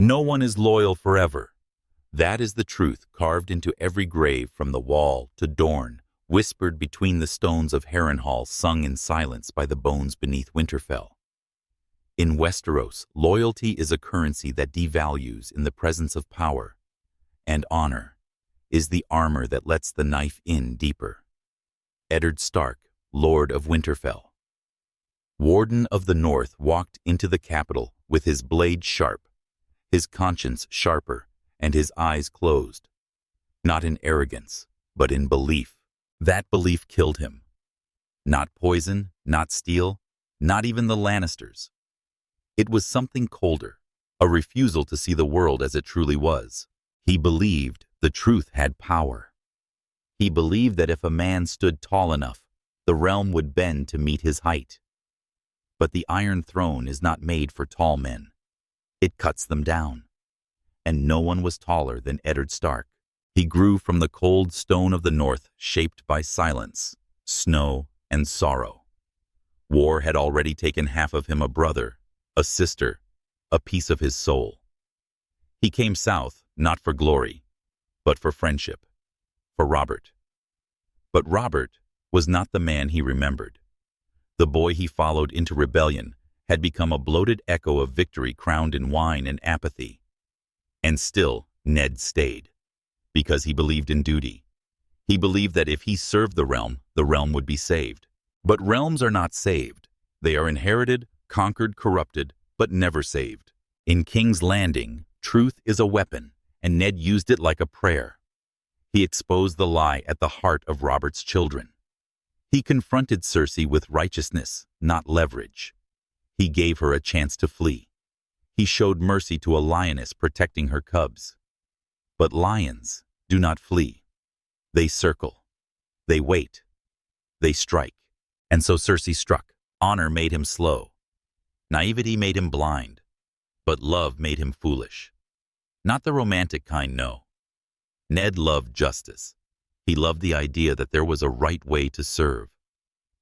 No one is loyal forever. That is the truth carved into every grave from the wall to Dorne, whispered between the stones of Harrenhal, sung in silence by the bones beneath Winterfell. In Westeros, loyalty is a currency that devalues in the presence of power, and honor is the armor that lets the knife in deeper. Eddard Stark, Lord of Winterfell. Warden of the North walked into the capital with his blade sharp, his conscience sharper, and his eyes closed. Not in arrogance, but in belief. That belief killed him. Not poison, not steel, not even the Lannisters. It was something colder, a refusal to see the world as it truly was. He believed the truth had power. He believed that if a man stood tall enough, the realm would bend to meet his height. But the Iron Throne is not made for tall men. It cuts them down. And no one was taller than Eddard Stark. He grew from the cold stone of the north, shaped by silence, snow, and sorrow. War had already taken half of him, a brother, a sister, a piece of his soul. He came south, not for glory, but for friendship, for Robert. But Robert was not the man he remembered. The boy he followed into rebellion had become a bloated echo of victory crowned in wine and apathy. And still, Ned stayed, because he believed in duty. He believed that if he served the realm would be saved. But realms are not saved. They are inherited, conquered, corrupted, but never saved. In King's Landing, truth is a weapon, and Ned used it like a prayer. He exposed the lie at the heart of Robert's children. He confronted Cersei with righteousness, not leverage. He gave her a chance to flee. He showed mercy to a lioness protecting her cubs. But lions do not flee. They circle. They wait. They strike. And so Cersei struck. Honor made him slow. Naivety made him blind. But love made him foolish. Not the romantic kind, no. Ned loved justice. He loved the idea that there was a right way to serve.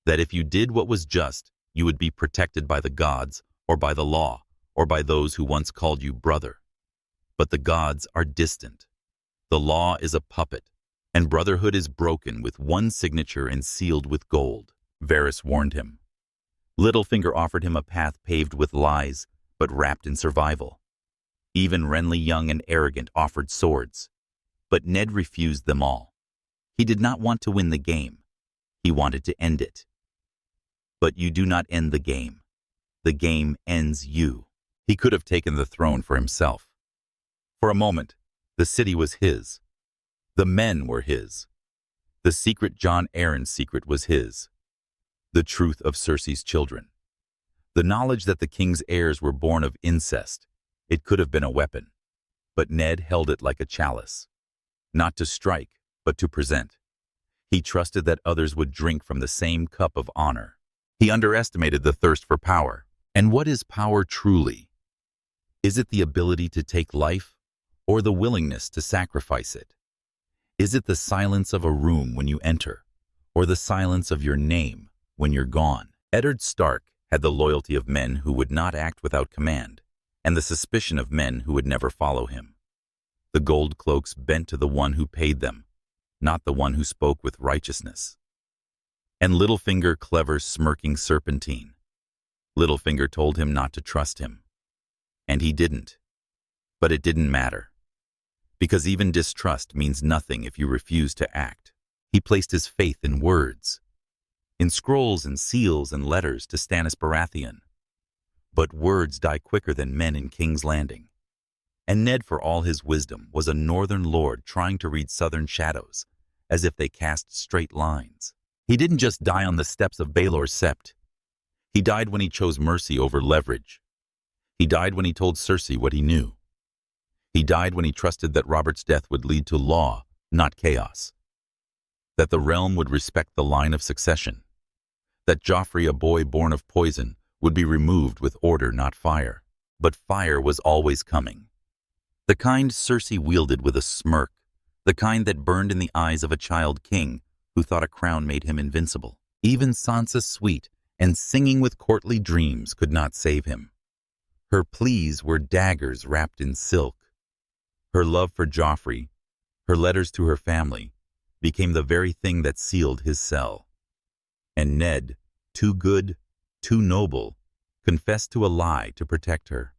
That if you did what was just, you would be protected by the gods, or by the law, or by those who once called you brother. But the gods are distant. The law is a puppet, and brotherhood is broken with one signature and sealed with gold. Varys warned him. Littlefinger offered him a path paved with lies, but wrapped in survival. Even Renly, young and arrogant, offered swords. But Ned refused them all. He did not want to win the game. He wanted to end it. But you do not end the game. The game ends you. He could have taken the throne for himself. For a moment, the city was his. The men were his. The secret Jon Arryn's secret was his. The truth of Cersei's children. The knowledge that the king's heirs were born of incest. It could have been a weapon. But Ned held it like a chalice. Not to strike, but to present. He trusted that others would drink from the same cup of honor. He underestimated the thirst for power. And what is power truly? Is it the ability to take life, or the willingness to sacrifice it? Is it the silence of a room when you enter, or the silence of your name when you're gone? Eddard Stark had the loyalty of men who would not act without command, and the suspicion of men who would never follow him. The gold cloaks bent to the one who paid them, not the one who spoke with righteousness. And Littlefinger, clever, smirking serpentine. Littlefinger told him not to trust him. And he didn't. But it didn't matter. Because even distrust means nothing if you refuse to act. He placed his faith in words, in scrolls and seals and letters to Stannis Baratheon. But words die quicker than men in King's Landing. And Ned, for all his wisdom, was a northern lord trying to read southern shadows, as if they cast straight lines. He didn't just die on the steps of Baelor's Sept. He died when he chose mercy over leverage. He died when he told Cersei what he knew. He died when he trusted that Robert's death would lead to law, not chaos. That the realm would respect the line of succession. That Joffrey, a boy born of poison, would be removed with order, not fire. But fire was always coming. The kind Cersei wielded with a smirk, the kind that burned in the eyes of a child king who thought a crown made him invincible. Even Sansa, sweet and singing with courtly dreams, could not save him. Her pleas were daggers wrapped in silk. Her love for Joffrey, her letters to her family, became the very thing that sealed his cell. And Ned, too good, too noble, confessed to a lie to protect her.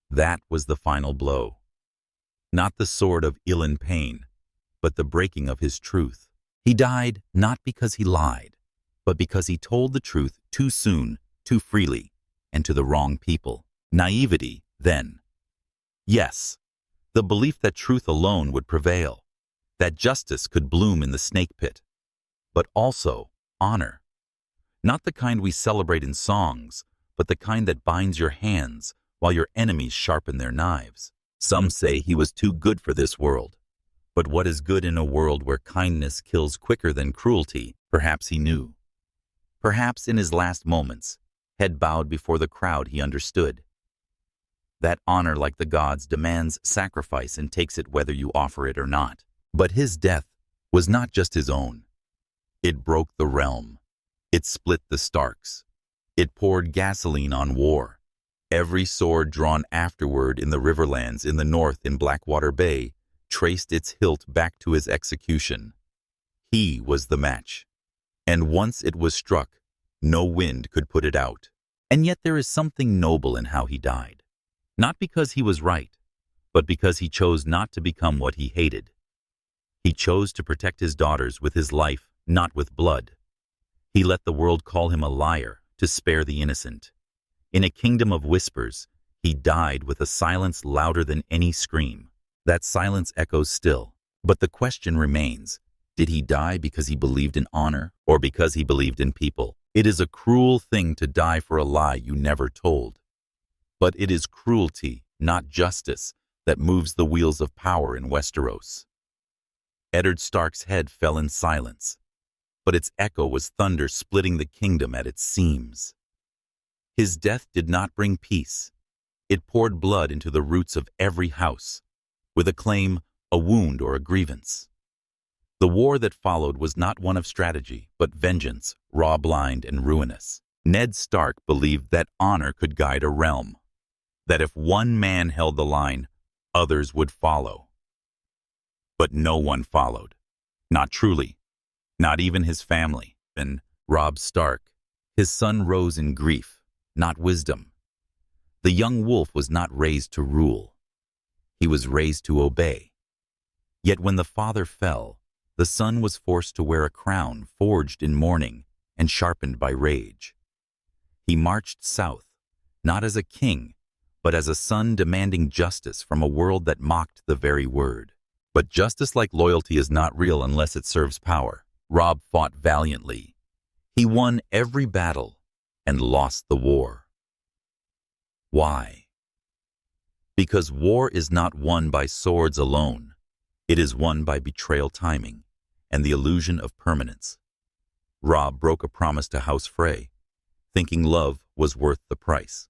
That was the final blow. Not the sword of ill and pain, but the breaking of his truth. He died not because he lied, but because he told the truth too soon, too freely, and to the wrong people. Naivety, then. Yes, the belief that truth alone would prevail, that justice could bloom in the snake pit, but also honor. Not the kind we celebrate in songs, but the kind that binds your hands while your enemies sharpen their knives. Some say he was too good for this world. But what is good in a world where kindness kills quicker than cruelty? Perhaps he knew. Perhaps in his last moments, head bowed before the crowd, he understood. That honor, like the gods, demands sacrifice and takes it whether you offer it or not. But his death was not just his own. It broke the realm. It split the Starks. It poured gasoline on war. Every sword drawn afterward in the Riverlands in the north in Blackwater Bay traced its hilt back to his execution. He was the match. And once it was struck, no wind could put it out. And yet there is something noble in how he died. Not because he was right, but because he chose not to become what he hated. He chose to protect his daughters with his life, not with blood. He let the world call him a liar to spare the innocent. In a kingdom of whispers, he died with a silence louder than any scream. That silence echoes still, but the question remains, did he die because he believed in honor or because he believed in people? It is a cruel thing to die for a lie you never told. But it is cruelty, not justice, that moves the wheels of power in Westeros. Eddard Stark's head fell in silence, but its echo was thunder splitting the kingdom at its seams. His death did not bring peace. It poured blood into the roots of every house, with a claim, a wound, or a grievance. The war that followed was not one of strategy, but vengeance, raw, blind, and ruinous. Ned Stark believed that honor could guide a realm, that if one man held the line, others would follow. But no one followed. Not truly. Not even his family. And Robb Stark, his son, rose in grief, not wisdom. The young wolf was not raised to rule. He was raised to obey. Yet when the father fell, the son was forced to wear a crown forged in mourning and sharpened by rage. He marched south, not as a king, but as a son demanding justice from a world that mocked the very word. But justice, like loyalty, is not real unless it serves power. Robb fought valiantly. He won every battle and lost the war. Why? Because war is not won by swords alone. It is won by betrayal, timing, and the illusion of permanence. Robb broke a promise to House Frey, thinking love was worth the price.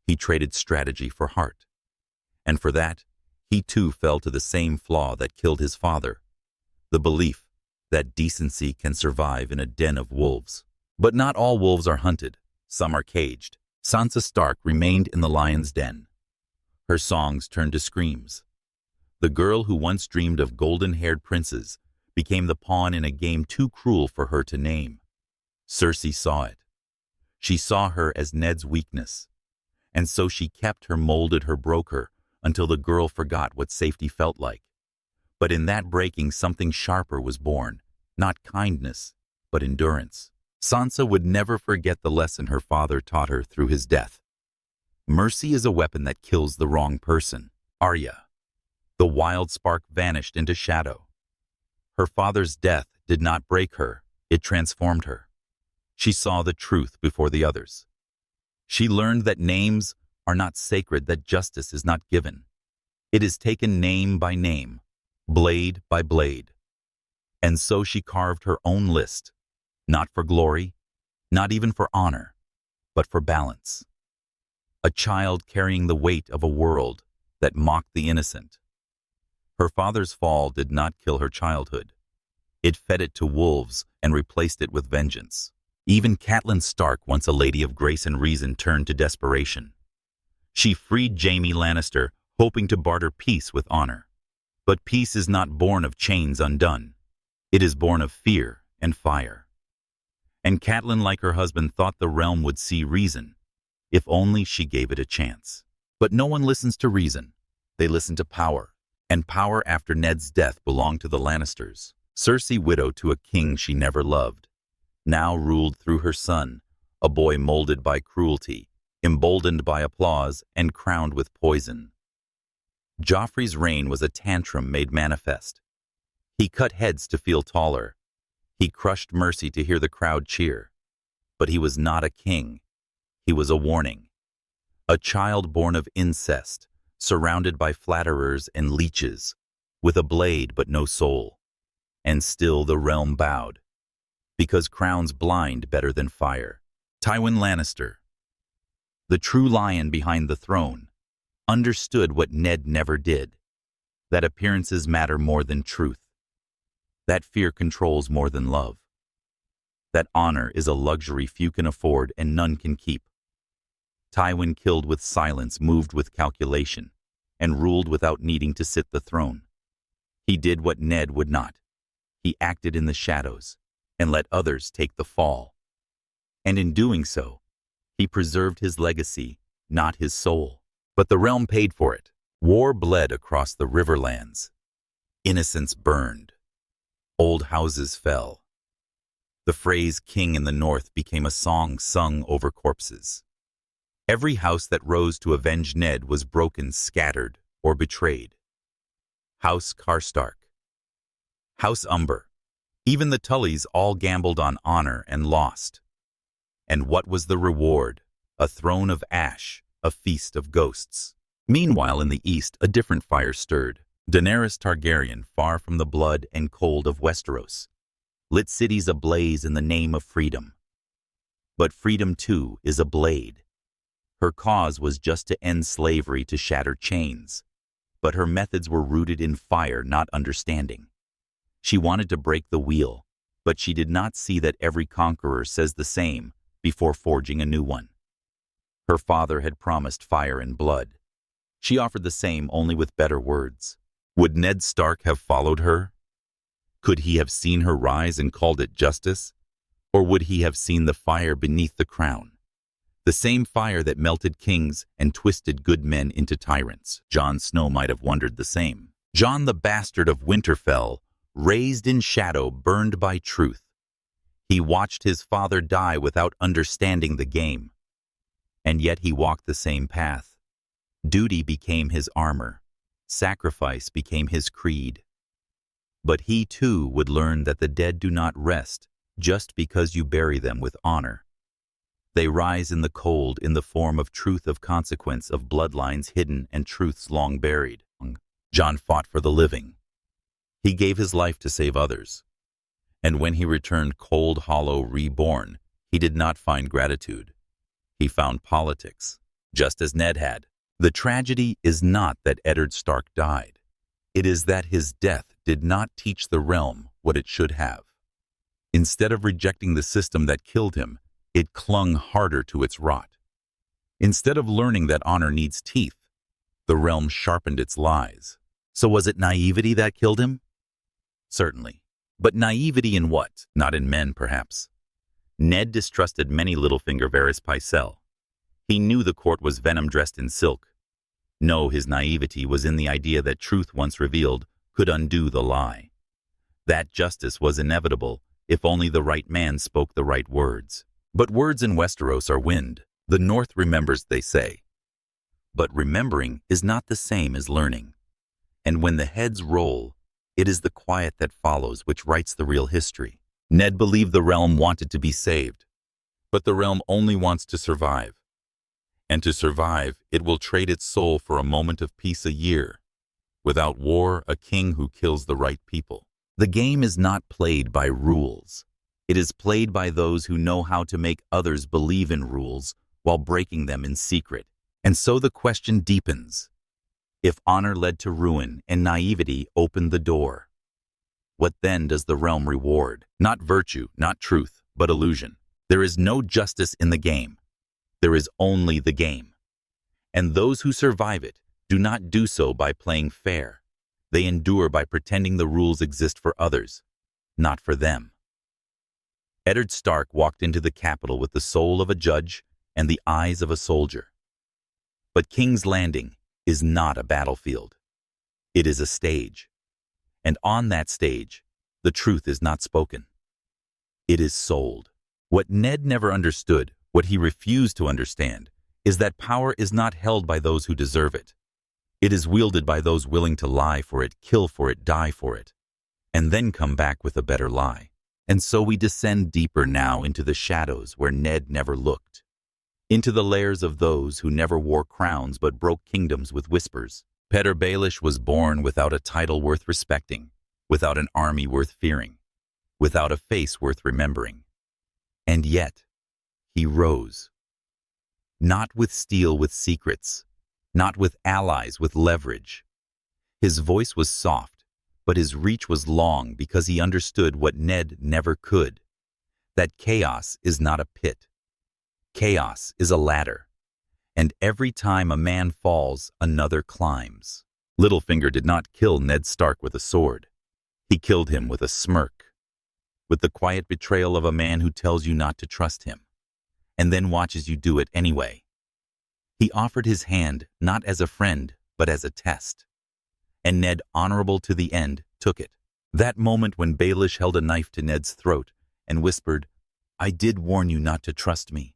He traded strategy for heart. And for that, he too fell to the same flaw that killed his father, the belief that decency can survive in a den of wolves. But not all wolves are hunted. Some are caged. Sansa Stark remained in the lion's den. Her songs turned to screams. The girl who once dreamed of golden-haired princes became the pawn in a game too cruel for her to name. Cersei saw it. She saw her as Ned's weakness. And so she kept her, molded her, broke her, until the girl forgot what safety felt like. But in that breaking, something sharper was born, not kindness, but endurance. Sansa would never forget the lesson her father taught her through his death. Mercy is a weapon that kills the wrong person. Arya. The wild spark vanished into shadow. Her father's death did not break her, it transformed her. She saw the truth before the others. She learned that names are not sacred, that justice is not given. It is taken name by name, blade by blade. And so she carved her own list, not for glory, not even for honor, but for balance. A child carrying the weight of a world that mocked the innocent. Her father's fall did not kill her childhood. It fed it to wolves and replaced it with vengeance. Even Catelyn Stark, once a lady of grace and reason, turned to desperation. She freed Jaime Lannister, hoping to barter peace with honor. But peace is not born of chains undone. It is born of fear and fire. And Catelyn, like her husband, thought the realm would see reason, if only she gave it a chance. But no one listens to reason. They listen to power. And power after Ned's death belonged to the Lannisters. Cersei, widow to a king she never loved, now ruled through her son, a boy molded by cruelty, emboldened by applause, and crowned with poison. Joffrey's reign was a tantrum made manifest. He cut heads to feel taller. He crushed mercy to hear the crowd cheer. But he was not a king. He was a warning. A child born of incest, surrounded by flatterers and leeches, with a blade but no soul. And still the realm bowed, because crowns blind better than fire. Tywin Lannister, the true lion behind the throne, understood what Ned never did, that appearances matter more than truth, that fear controls more than love, that honor is a luxury few can afford and none can keep. Tywin killed with silence, moved with calculation, and ruled without needing to sit the throne. He did what Ned would not. He acted in the shadows and let others take the fall. And in doing so, he preserved his legacy, not his soul. But the realm paid for it. War bled across the riverlands. Innocents burned. Old houses fell. The phrase "king in the north" became a song sung over corpses. Every house that rose to avenge Ned was broken, scattered, or betrayed. House Karstark, House Umber, even the Tullys all gambled on honor and lost. And what was the reward? A throne of ash, a feast of ghosts. Meanwhile, in the east, a different fire stirred. Daenerys Targaryen, far from the blood and cold of Westeros, lit cities ablaze in the name of freedom. But freedom, too, is a blade. Her cause was just to end slavery, to shatter chains. But her methods were rooted in fire, not understanding. She wanted to break the wheel, but she did not see that every conqueror says the same before forging a new one. Her father had promised fire and blood. She offered the same, only with better words. Would Ned Stark have followed her? Could he have seen her rise and called it justice? Or would he have seen the fire beneath the crown? The same fire that melted kings and twisted good men into tyrants. Jon Snow might have wondered the same. Jon, the bastard of Winterfell, raised in shadow, burned by truth. He watched his father die without understanding the game. And yet he walked the same path. Duty became his armor. Sacrifice became his creed. But he too would learn that the dead do not rest just because you bury them with honor. They rise in the cold in the form of truth, of consequence, of bloodlines hidden and truths long buried. Jon fought for the living. He gave his life to save others. And when he returned cold, hollow, reborn, he did not find gratitude. He found politics, just as Ned had. The tragedy is not that Eddard Stark died. It is that his death did not teach the realm what it should have. Instead of rejecting the system that killed him, it clung harder to its rot. Instead of learning that honor needs teeth, the realm sharpened its lies. So was it naivety that killed him? Certainly. But naivety in what? Not in men, perhaps. Ned distrusted many Littlefinger Varys Pycelle. He knew the court was venom dressed in silk. No, his naivety was in the idea that truth once revealed could undo the lie. That justice was inevitable if only the right man spoke the right words. But words in Westeros are wind. The North remembers, they say. But remembering is not the same as learning. And when the heads roll, it is the quiet that follows which writes the real history. Ned believed the realm wanted to be saved. But the realm only wants to survive. And to survive, it will trade its soul for a moment of peace a year. Without war, a king who kills the right people. The game is not played by rules. It is played by those who know how to make others believe in rules while breaking them in secret. And so the question deepens. If honor led to ruin and naivety opened the door, what then does the realm reward? Not virtue, not truth, but illusion. There is no justice in the game. There is only the game. And those who survive it do not do so by playing fair. They endure by pretending the rules exist for others, not for them. Eddard Stark walked into the capital with the soul of a judge and the eyes of a soldier. But King's Landing is not a battlefield. It is a stage. And on that stage, the truth is not spoken. It is sold. What Ned never understood, what he refused to understand, is that power is not held by those who deserve it. It is wielded by those willing to lie for it, kill for it, die for it, and then come back with a better lie. And so we descend deeper now into the shadows where Ned never looked, into the layers of those who never wore crowns but broke kingdoms with whispers. Petyr Baelish was born without a title worth respecting, without an army worth fearing, without a face worth remembering. And yet, he rose. Not with steel, with secrets, not with allies, with leverage. His voice was soft, but his reach was long because he understood what Ned never could, that chaos is not a pit. Chaos is a ladder, and every time a man falls, another climbs. Littlefinger did not kill Ned Stark with a sword. He killed him with a smirk, with the quiet betrayal of a man who tells you not to trust him, and then watches you do it anyway. He offered his hand not as a friend, but as a test. And Ned, honorable to the end, took it. That moment when Baelish held a knife to Ned's throat and whispered, "I did warn you not to trust me,"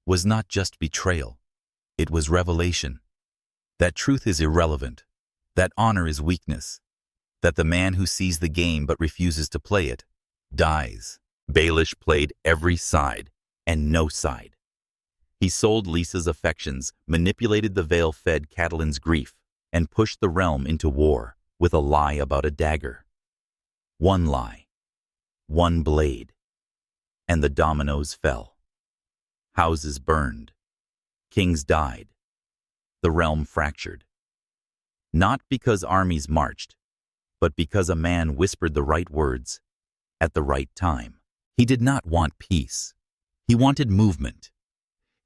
was not just betrayal. It was revelation. That truth is irrelevant. That honor is weakness. That the man who sees the game but refuses to play it dies. Baelish played every side and no side. He sold Lysa's affections, manipulated the veil-fed Catelyn's grief, and pushed the realm into war with a lie about a dagger. One lie, one blade, and the dominoes fell. Houses burned, kings died, the realm fractured. Not because armies marched, but because a man whispered the right words at the right time. He did not want peace. He wanted movement.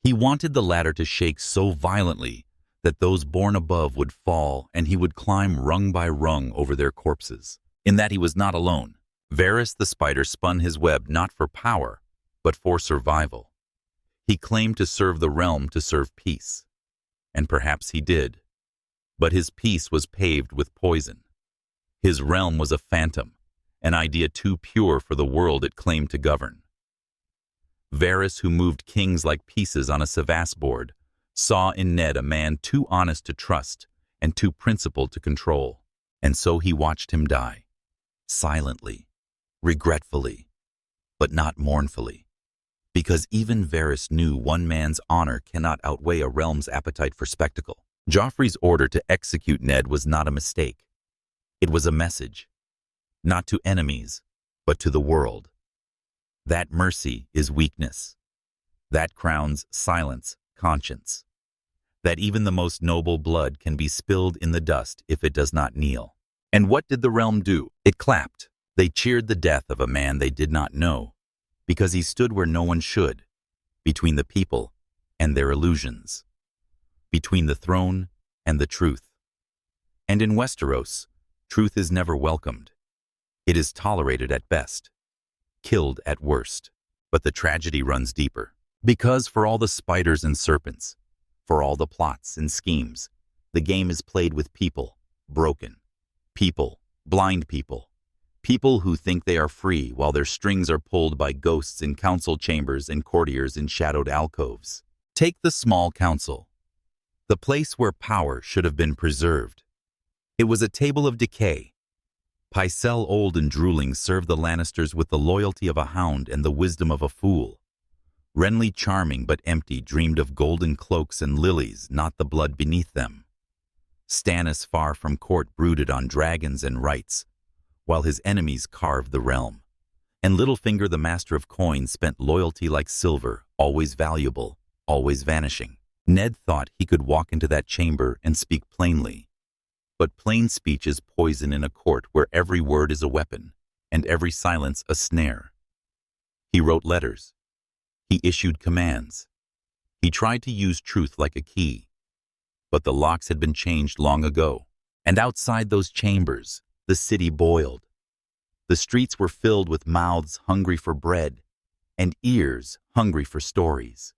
He wanted the ladder to shake so violently that those born above would fall and he would climb rung by rung over their corpses. In that he was not alone. Varys the spider spun his web not for power, but for survival. He claimed to serve the realm, to serve peace. And perhaps he did. But his peace was paved with poison. His realm was a phantom, an idea too pure for the world it claimed to govern. Varys, who moved kings like pieces on a Savas board, saw in Ned a man too honest to trust and too principled to control. And so he watched him die, silently, regretfully, but not mournfully. Because even Varys knew one man's honor cannot outweigh a realm's appetite for spectacle. Joffrey's order to execute Ned was not a mistake. It was a message, not to enemies, but to the world. That mercy is weakness. That crowns silence, conscience. That even the most noble blood can be spilled in the dust if it does not kneel. And what did the realm do? It clapped. They cheered the death of a man they did not know, because he stood where no one should, between the people and their illusions, between the throne and the truth. And in Westeros, truth is never welcomed. It is tolerated at best, killed at worst. But the tragedy runs deeper. Because for all the spiders and serpents, for all the plots and schemes, the game is played with people, broken. People, blind people. People who think they are free while their strings are pulled by ghosts in council chambers and courtiers in shadowed alcoves. Take the small council, the place where power should have been preserved. It was a table of decay. Pycelle, old and drooling, served the Lannisters with the loyalty of a hound and the wisdom of a fool. Renly, charming but empty, dreamed of golden cloaks and lilies, not the blood beneath them. Stannis, far from court, brooded on dragons and rights, while his enemies carved the realm. And Littlefinger, the master of coin, spent loyalty like silver, always valuable, always vanishing. Ned thought he could walk into that chamber and speak plainly. But plain speech is poison in a court where every word is a weapon, and every silence a snare. He wrote letters. He issued commands. He tried to use truth like a key. But the locks had been changed long ago, and outside those chambers, the city boiled. The streets were filled with mouths hungry for bread, and ears hungry for stories.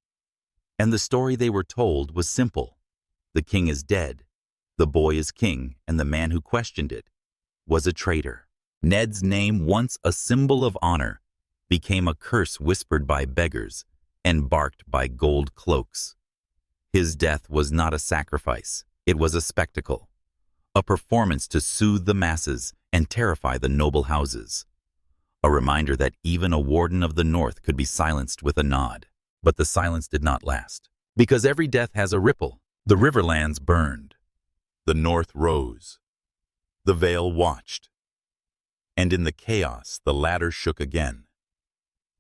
And the story they were told was simple. The king is dead, the boy is king, and the man who questioned it was a traitor. Ned's name, once a symbol of honor, became a curse whispered by beggars and barked by gold cloaks. His death was not a sacrifice, it was a spectacle, a performance to soothe the masses and terrify the noble houses. A reminder that even a warden of the north could be silenced with a nod. But the silence did not last, because every death has a ripple. The riverlands burned. The north rose. The Vale watched. And in the chaos, the ladder shook again.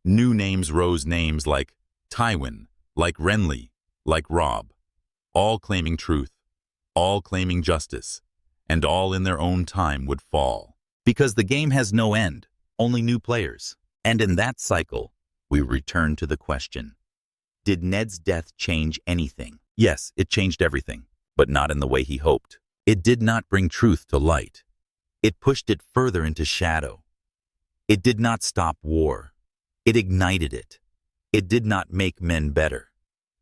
New names rose, names like Tywin, like Renly, like Robb, all claiming truth, all claiming justice, and all in their own time would fall. Because the game has no end, only new players. And in that cycle, we return to the question, did Ned's death change anything? Yes, it changed everything, but not in the way he hoped. It did not bring truth to light. It pushed it further into shadow. It did not stop war. It ignited it. It did not make men better.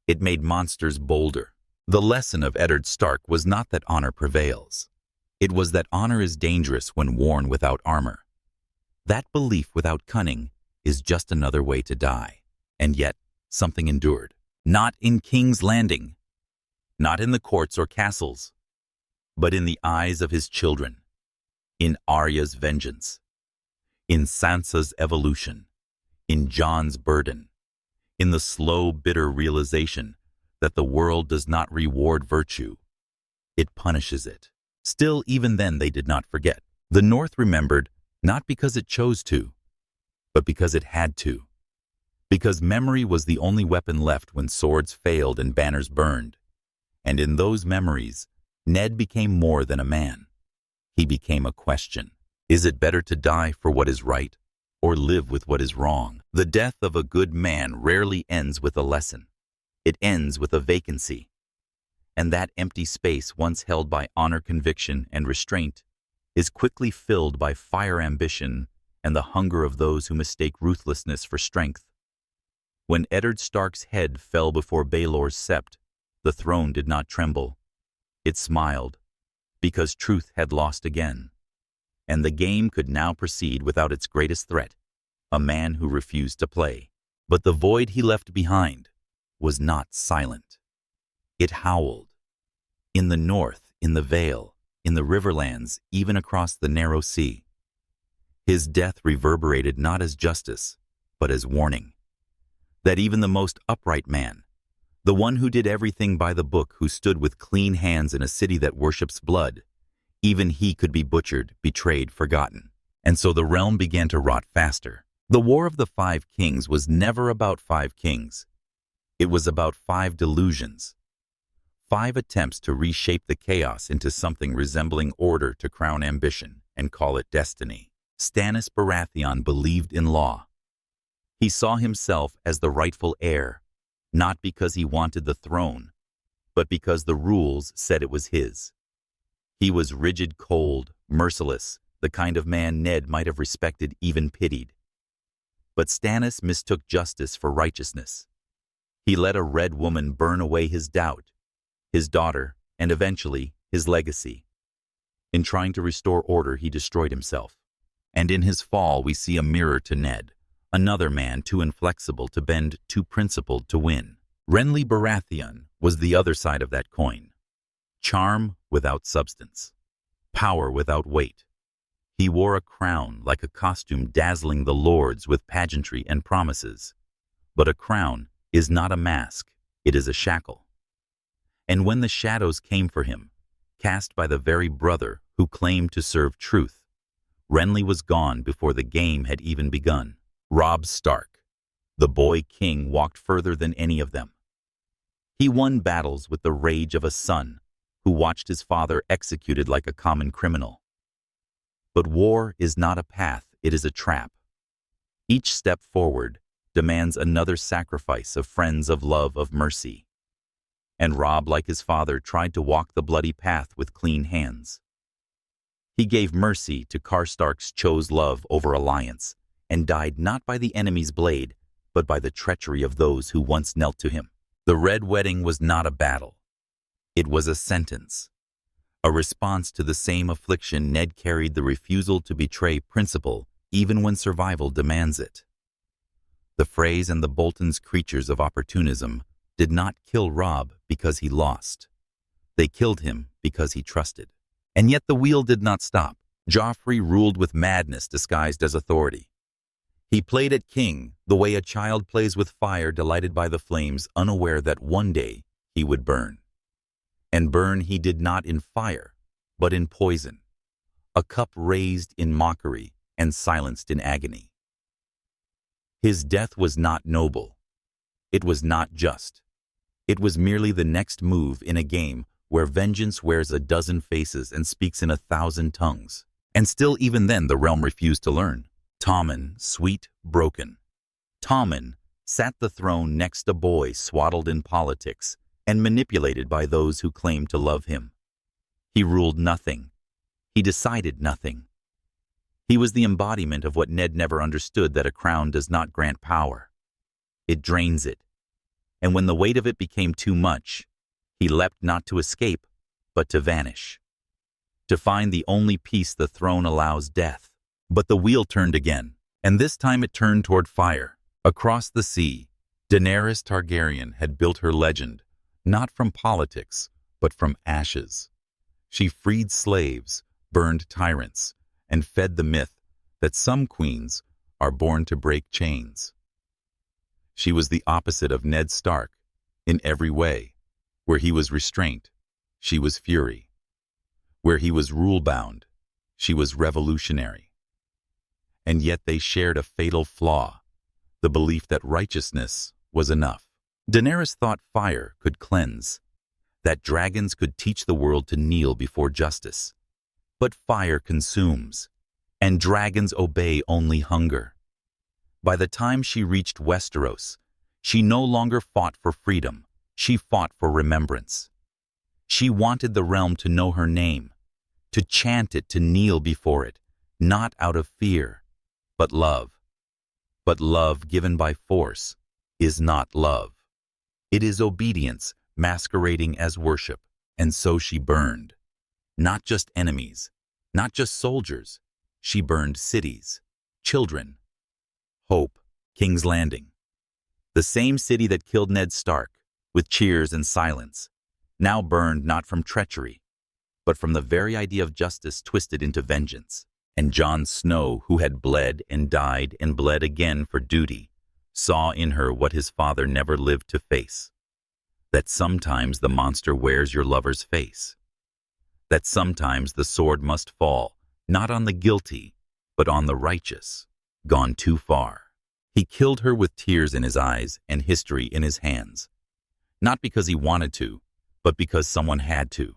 It made monsters bolder. The lesson of Eddard Stark was not that honor prevails. It was that honor is dangerous when worn without armor. That belief without cunning is just another way to die. And yet, something endured. Not in King's Landing, not in the courts or castles, but in the eyes of his children, in Arya's vengeance, in Sansa's evolution, in Jon's burden, in the slow, bitter realization that the world does not reward virtue, it punishes it. Still, even then they did not forget. The North remembered not because it chose to, but because it had to. Because memory was the only weapon left when swords failed and banners burned. And in those memories, Ned became more than a man. He became a question. Is it better to die for what is right, or live with what is wrong? The death of a good man rarely ends with a lesson. It ends with a vacancy. And that empty space once held by honor, conviction, and restraint is quickly filled by fire, ambition, and the hunger of those who mistake ruthlessness for strength. When Eddard Stark's head fell before Baelor's sept, the throne did not tremble. It smiled, because truth had lost again. And the game could now proceed without its greatest threat, a man who refused to play. But the void he left behind was not silent. It howled. In the north, in the Vale, in the riverlands, even across the narrow sea. His death reverberated not as justice, but as warning. That even the most upright man, the one who did everything by the book, who stood with clean hands in a city that worships blood, even he could be butchered, betrayed, forgotten. And so the realm began to rot faster. The War of the Five Kings was never about 5 kings. It was about 5 delusions. 5 attempts to reshape the chaos into something resembling order, to crown ambition and call it destiny. Stannis Baratheon believed in law. He saw himself as the rightful heir, not because he wanted the throne, but because the rules said it was his. He was rigid, cold, merciless, the kind of man Ned might have respected, even pitied. But Stannis mistook justice for righteousness. He let a red woman burn away his doubt, his daughter, and eventually his legacy. In trying to restore order, he destroyed himself. And in his fall, we see a mirror to Ned. Another man too inflexible to bend, too principled to win. Renly Baratheon was the other side of that coin. Charm without substance. Power without weight. He wore a crown like a costume, dazzling the lords with pageantry and promises. But a crown is not a mask, it is a shackle. And when the shadows came for him, cast by the very brother who claimed to serve truth, Renly was gone before the game had even begun. Robb Stark, the boy king, walked further than any of them. He won battles with the rage of a son who watched his father executed like a common criminal. But war is not a path, it is a trap. Each step forward demands another sacrifice of friends, of love, of mercy. and Robb, like his father, tried to walk the bloody path with clean hands. He gave mercy to Stark's chose love over alliance, and died not by the enemy's blade, but by the treachery of those who once knelt to him. The Red Wedding was not a battle. It was a sentence, a response to the same affliction Ned carried, the refusal to betray principle even when survival demands it. The Freys and the Boltons, creatures of opportunism, did not kill Robb because he lost. They killed him because he trusted. And yet the wheel did not stop. Joffrey ruled with madness disguised as authority. He played at king the way a child plays with fire, delighted by the flames, unaware that one day he would burn. And burn he did not in fire, but in poison, a cup raised in mockery and silenced in agony. His death was not noble. It was not just. It was merely the next move in a game where vengeance wears a dozen faces and speaks in 1,000 tongues. And still, even then, the realm refused to learn. Tommen, sweet, broken. Tommen sat the throne next a boy swaddled in politics and manipulated by those who claimed to love him. He ruled nothing. He decided nothing. He was the embodiment of what Ned never understood, that a crown does not grant power. It drains it. And when the weight of it became too much, he leapt not to escape, but to vanish. To find the only peace the throne allows, death. But the wheel turned again, and this time it turned toward fire. Across the sea, Daenerys Targaryen had built her legend, not from politics, but from ashes. She freed slaves, burned tyrants, and fed the myth that some queens are born to break chains. She was the opposite of Ned Stark in every way. Where he was restraint, she was fury. Where he was rule-bound, she was revolutionary. And yet they shared a fatal flaw, the belief that righteousness was enough. Daenerys thought fire could cleanse, that dragons could teach the world to kneel before justice. But fire consumes, and dragons obey only hunger. By the time she reached Westeros, she no longer fought for freedom. She fought for remembrance. She wanted the realm to know her name, to chant it, to kneel before it, not out of fear, but love. But love given by force is not love. It is obedience masquerading as worship. And so she burned. Not just enemies, not just soldiers. She burned cities, children, hope, King's Landing. The same city that killed Ned Stark, with cheers and silence, now burned not from treachery, but from the very idea of justice twisted into vengeance. And Jon Snow, who had bled and died and bled again for duty, saw in her what his father never lived to face. That sometimes the monster wears your lover's face. That sometimes the sword must fall, not on the guilty, but on the righteous, gone too far. He killed her with tears in his eyes and history in his hands. Not because he wanted to, but because someone had to.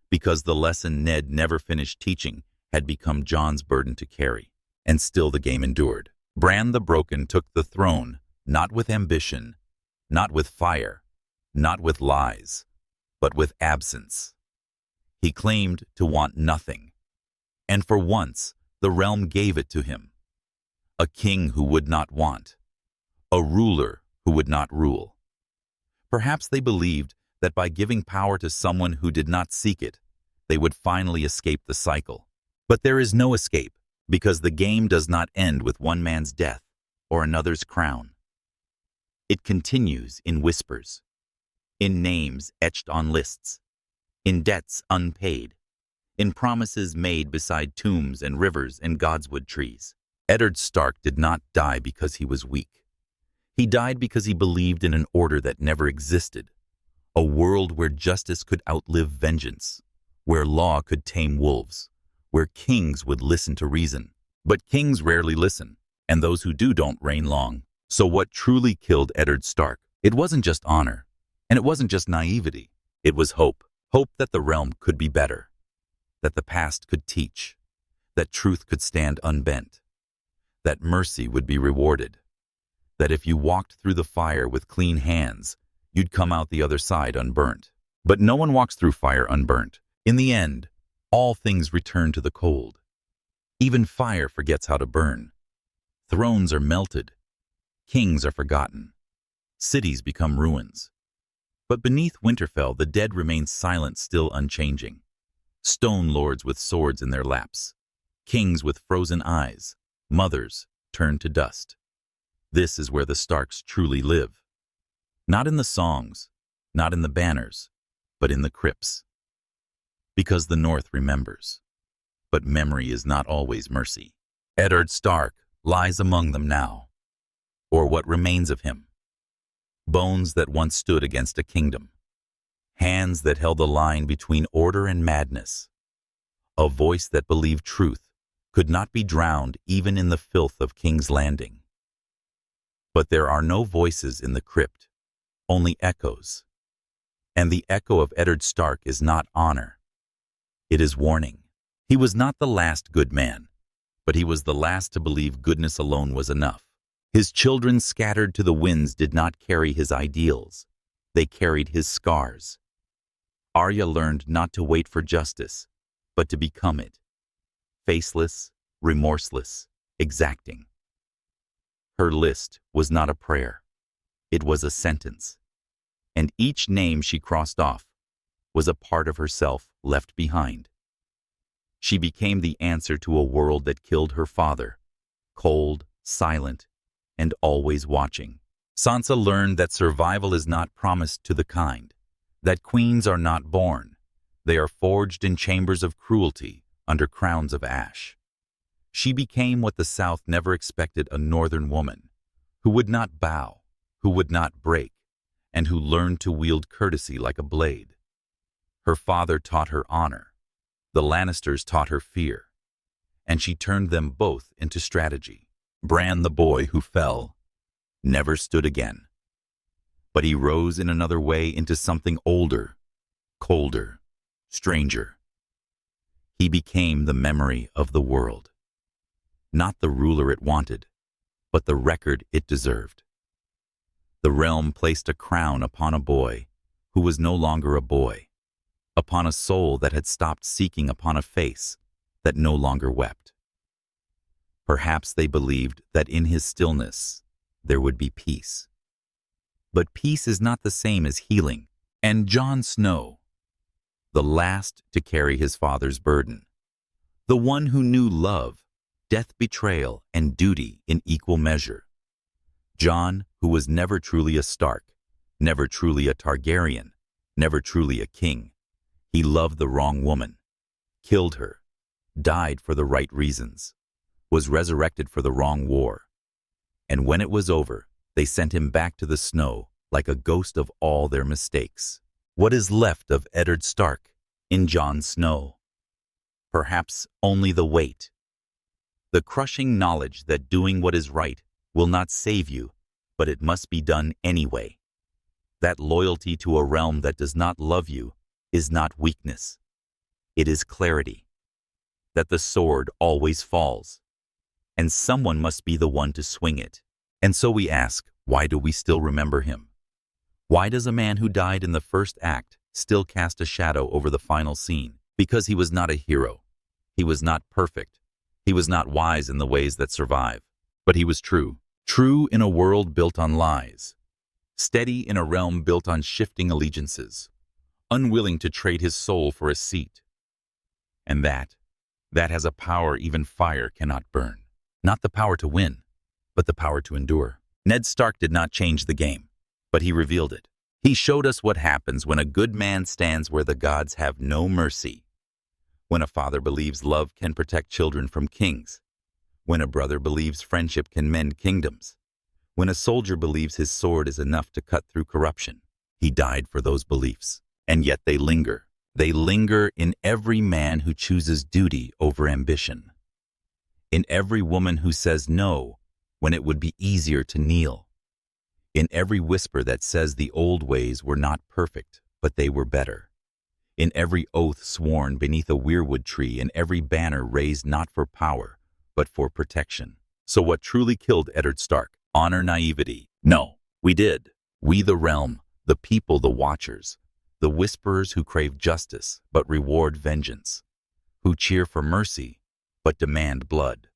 Because the lesson Ned never finished teaching had become Jon's burden to carry. And still the game endured. Bran the Broken took the throne, not with ambition, not with fire, not with lies, but with absence. He claimed to want nothing. And for once, the realm gave it to him. A king who would not want. A ruler who would not rule. Perhaps they believed that by giving power to someone who did not seek it, they would finally escape the cycle. But there is no escape, because the game does not end with one man's death or another's crown. It continues in whispers, in names etched on lists, in debts unpaid, in promises made beside tombs and rivers and godswood trees. Eddard Stark did not die because he was weak. He died because he believed in an order that never existed, a world where justice could outlive vengeance, where law could tame wolves, where kings would listen to reason. But kings rarely listen, and those who do don't reign long. So what truly killed Eddard Stark? It wasn't just honor, and it wasn't just naivety. It was hope. Hope that the realm could be better, that the past could teach, that truth could stand unbent, that mercy would be rewarded, that if you walked through the fire with clean hands, you'd come out the other side unburnt. But no one walks through fire unburnt. In the end, all things return to the cold. Even fire forgets how to burn. Thrones are melted. Kings are forgotten. Cities become ruins. But beneath Winterfell, the dead remain silent, still unchanging. Stone lords with swords in their laps. Kings with frozen eyes. Mothers turned to dust. This is where the Starks truly live. Not in the songs, not in the banners, but in the crypts. Because the North remembers. But memory is not always mercy. Eddard Stark lies among them now. Or what remains of him. Bones that once stood against a kingdom. Hands that held the line between order and madness. A voice that believed truth could not be drowned even in the filth of King's Landing. But there are no voices in the crypt, only echoes. And the echo of Eddard Stark is not honor. It is warning. He was not the last good man, but he was the last to believe goodness alone was enough. His children scattered to the winds did not carry his ideals. They carried his scars. Arya learned not to wait for justice, but to become it. Faceless, remorseless, exacting. Her list was not a prayer. It was a sentence. And each name she crossed off was a part of herself left behind. She became the answer to a world that killed her father, cold, silent, and always watching. Sansa learned that survival is not promised to the kind, that queens are not born. They are forged in chambers of cruelty under crowns of ash. She became what the South never expected, a northern woman, who would not bow, who would not break, and who learned to wield courtesy like a blade. Her father taught her honor. The Lannisters taught her fear, and she turned them both into strategy. Bran, the boy who fell, never stood again. But he rose in another way into something older, colder, stranger. He became the memory of the world. Not the ruler it wanted, but the record it deserved. The realm placed a crown upon a boy who was no longer a boy, upon a soul that had stopped seeking, upon a face that no longer wept. Perhaps they believed that in his stillness there would be peace. But peace is not the same as healing. And Jon Snow, the last to carry his father's burden, the one who knew love, death, betrayal, and duty in equal measure. Jon, who was never truly a Stark, never truly a Targaryen, never truly a king. He loved the wrong woman, killed her, died for the right reasons, was resurrected for the wrong war. And when it was over, they sent him back to the snow like a ghost of all their mistakes. What is left of Eddard Stark in Jon Snow? Perhaps only the weight. The crushing knowledge that doing what is right will not save you, but it must be done anyway. That loyalty to a realm that does not love you is not weakness. It is clarity. That the sword always falls, and someone must be the one to swing it. And so we ask, why do we still remember him? Why does a man who died in the first act still cast a shadow over the final scene? Because he was not a hero. He was not perfect. He was not wise in the ways that survive. But he was true. True in a world built on lies. Steady in a realm built on shifting allegiances. Unwilling to trade his soul for a seat. And that has a power even fire cannot burn. Not the power to win, but the power to endure. Ned Stark did not change the game, but he revealed it. He showed us what happens when a good man stands where the gods have no mercy. When a father believes love can protect children from kings. When a brother believes friendship can mend kingdoms. When a soldier believes his sword is enough to cut through corruption. He died for those beliefs. And yet they linger. They linger in every man who chooses duty over ambition. In every woman who says no when it would be easier to kneel. In every whisper that says the old ways were not perfect, but they were better. In every oath sworn beneath a weirwood tree, in every banner raised not for power, but for protection. So what truly killed Eddard Stark? Honor, naivety? No, we did. We the realm The people, the watchers, the whisperers who crave justice but reward vengeance, who cheer for mercy but demand blood,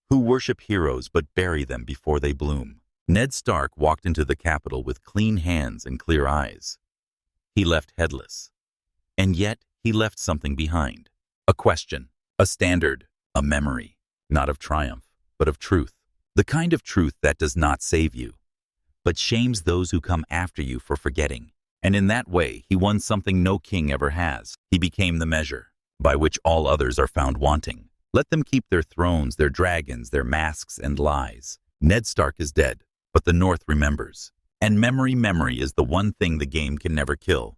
who worship heroes but bury them before they bloom. Ned Stark walked into the capital with clean hands and clear eyes. He left headless. And yet he left something behind. A question, a standard, a memory, not of triumph, but of truth. The kind of truth that does not save you, but shames those who come after you for forgetting. And in that way, he won something no king ever has. He became the measure by which all others are found wanting. Let them keep their thrones, their dragons, their masks and lies. Ned Stark is dead, but the North remembers. And memory is the one thing the game can never kill.